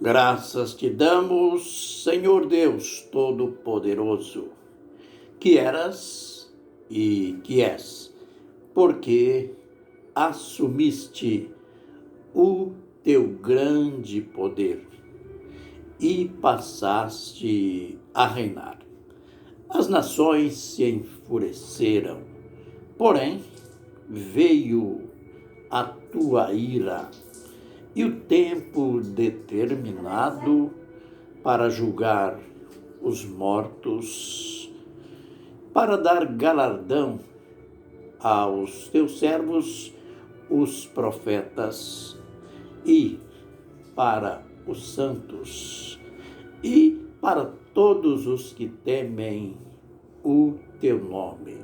Graças te damos, Senhor Deus Todo-Poderoso, que eras e que és, porque assumiste o teu grande poder e passaste a reinar. As nações se enfureceram, porém veio a tua ira e o tempo determinado para julgar os mortos, para dar galardão aos teus servos, os profetas, e para os santos, e para todos os que temem o teu nome,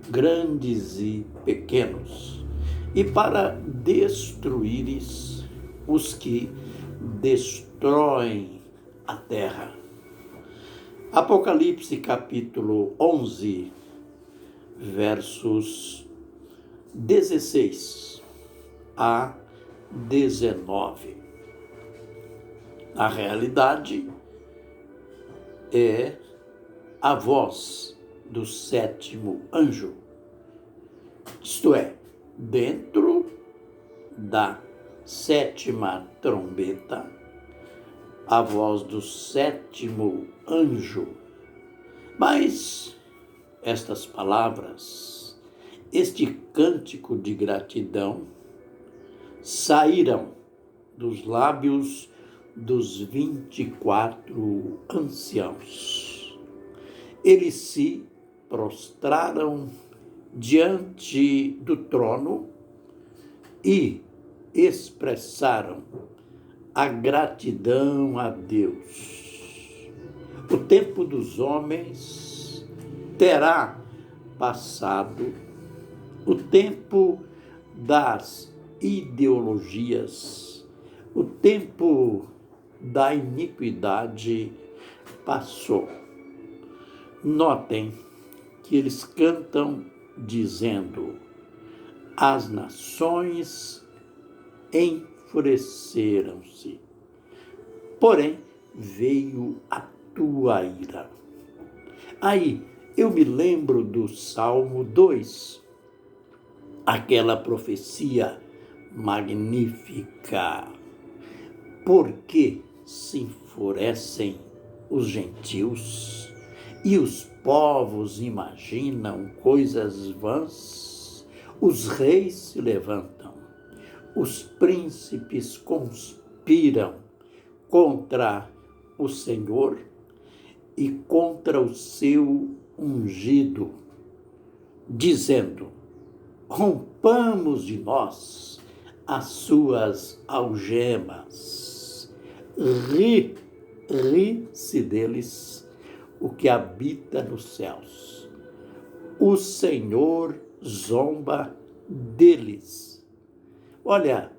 grandes e pequenos, e para destruíres os que destroem a terra. Apocalipse capítulo 11, versos 16 a 19. Na realidade, é a voz do sétimo anjo, isto é, dentro da sétima trombeta, a voz do sétimo anjo. Mas estas palavras, este cântico de gratidão, saíram dos lábios dos 24 anciãos. Eles se prostraram diante do trono e expressaram a gratidão a Deus. O tempo dos homens terá passado, o tempo das ideologias, o tempo da iniquidade passou. Notem que eles cantam dizendo: as nações enfureceram-se, porém veio a tua ira. Aí eu me lembro do Salmo 2, aquela profecia magnífica. Por que se enfurecem os gentios e os povos imaginam coisas vãs? Os reis se levantam, os príncipes conspiram contra o Senhor e contra o seu ungido, dizendo: rompamos de nós as suas algemas. Ri-se deles o que habita nos céus. O Senhor zomba deles. Olha,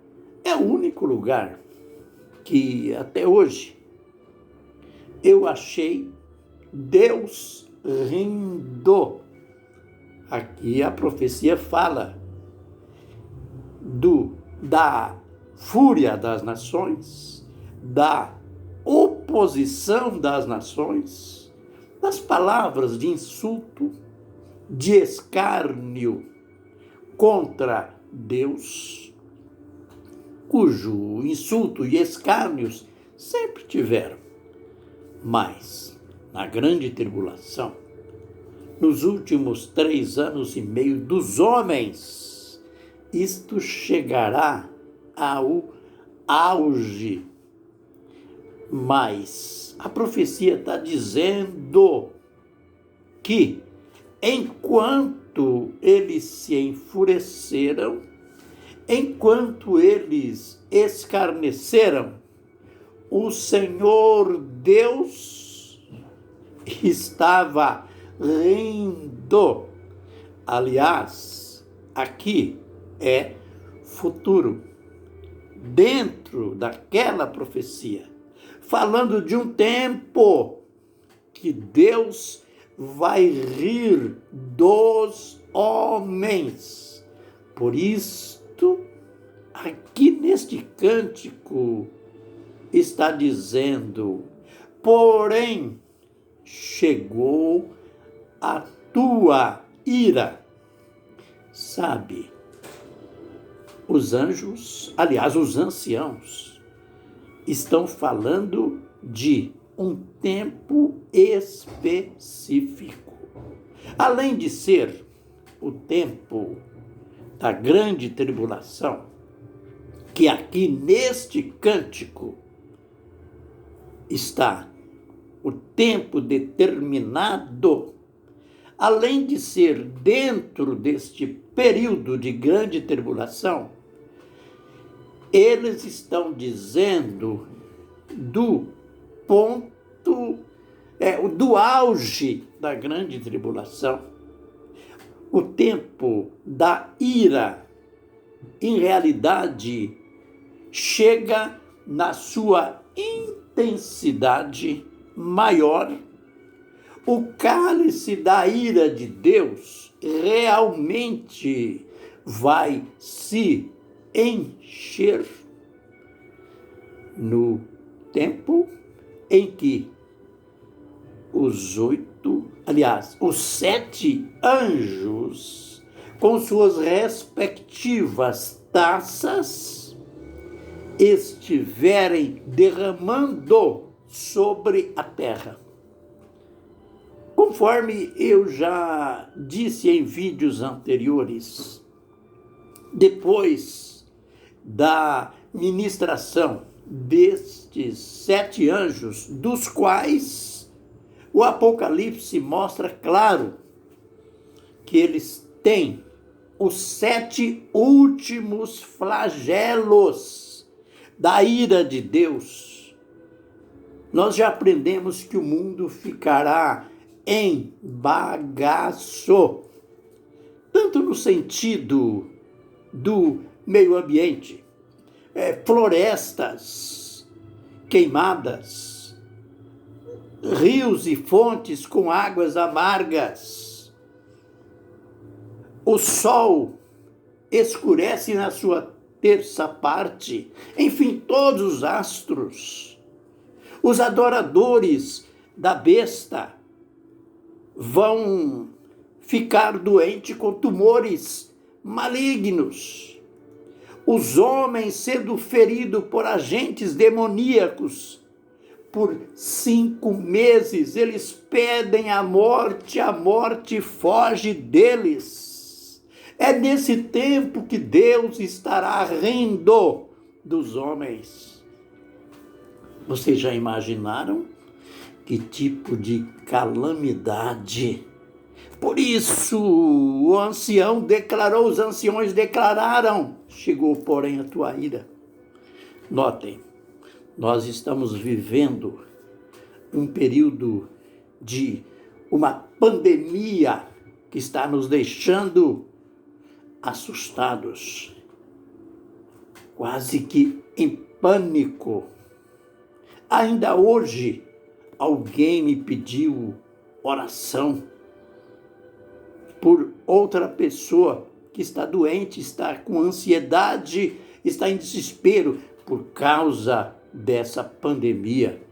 é o único lugar que até hoje eu achei Deus rindo. Aqui a profecia fala da fúria das nações, da oposição das nações, das palavras de insulto, de escárnio contra Deus, cujo insulto e escárnios sempre tiveram. Mas, na grande tribulação, nos últimos 3 anos e meio dos homens, isto chegará ao auge. Mas a profecia está dizendo que enquanto eles se enfureceram, enquanto eles escarneceram, o Senhor Deus estava rindo. Aliás, aqui é futuro, dentro daquela profecia, falando de um tempo que Deus vai rir dos homens. Por isto, aqui neste cântico, está dizendo: porém, chegou a tua ira. Sabe, os anjos, aliás, os anciãos, estão falando de um tempo específico. Além de ser o tempo da grande tribulação, que aqui neste cântico está o tempo determinado, além de ser dentro deste período de grande tribulação, eles estão dizendo do ponto, do auge da grande tribulação. O tempo da ira, em realidade, chega na sua intensidade maior. O cálice da ira de Deus realmente vai se encher no tempo em que os 7 anjos, com suas respectivas taças, estiverem derramando sobre a terra. Conforme eu já disse em vídeos anteriores, depois da ministração destes 7 anjos, dos quais o Apocalipse mostra claro que eles têm os 7 últimos flagelos da ira de Deus, nós já aprendemos que o mundo ficará em bagaço, tanto no sentido do meio ambiente, florestas queimadas, rios e fontes com águas amargas, o sol escurece na sua terça parte, enfim, todos os astros, os adoradores da besta vão ficar doentes com tumores malignos. Os homens sendo feridos por agentes demoníacos. Por 5 meses eles pedem a morte foge deles. É nesse tempo que Deus estará rindo dos homens. Vocês já imaginaram que tipo de calamidade? Por isso os anciões declararam: chegou, porém, a tua ira. Notem, nós estamos vivendo um período de uma pandemia que está nos deixando assustados, quase que em pânico. Ainda hoje, alguém me pediu oração por outra pessoa que está doente, está com ansiedade, está em desespero por causa dessa pandemia.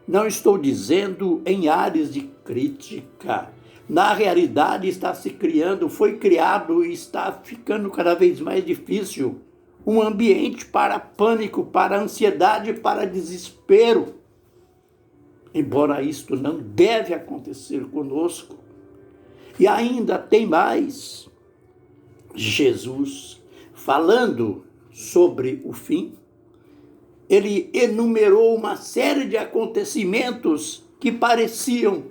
Não estou dizendo em áreas de crítica. Na realidade foi criado e está ficando cada vez mais difícil um ambiente para pânico, para ansiedade, para desespero. Embora isto não deve acontecer conosco. E ainda tem mais. Jesus, falando sobre o fim, ele enumerou uma série de acontecimentos que pareciam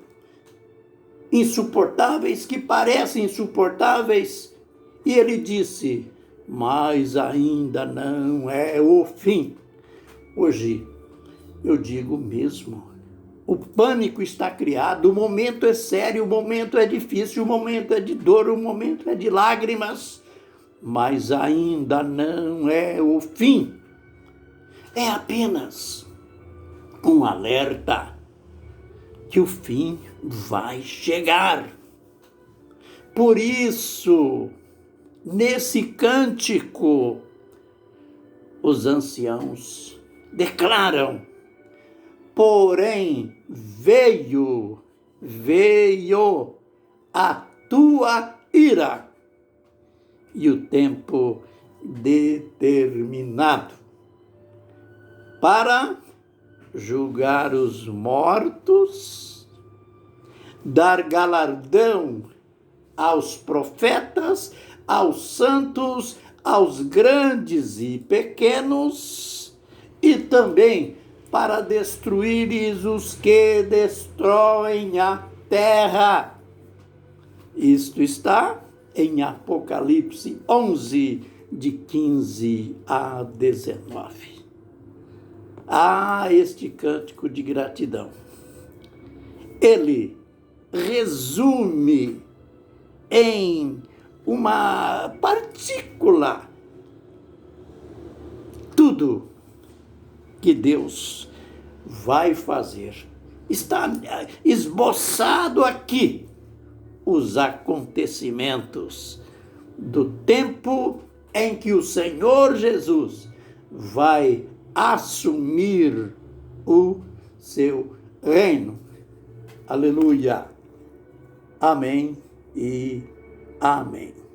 insuportáveis, que parecem insuportáveis, e ele disse: mas ainda não é o fim. Hoje, eu digo mesmo, o pânico está criado, o momento é sério, o momento é difícil, o momento é de dor, o momento é de lágrimas, mas ainda não é o fim. É apenas um alerta que o fim vai chegar. Por isso, nesse cântico, os anciãos declaram: porém veio a tua ira e o tempo determinado para julgar os mortos, dar galardão aos profetas, aos santos, aos grandes e pequenos, e também para destruir os que destroem a terra. Isto está em Apocalipse 11, de 15 a 19. Este cântico de gratidão. Ele resume em uma partícula tudo que Deus vai fazer. Está esboçado aqui os acontecimentos do tempo em que o Senhor Jesus vai assumir o seu reino. Aleluia. Amém e amém.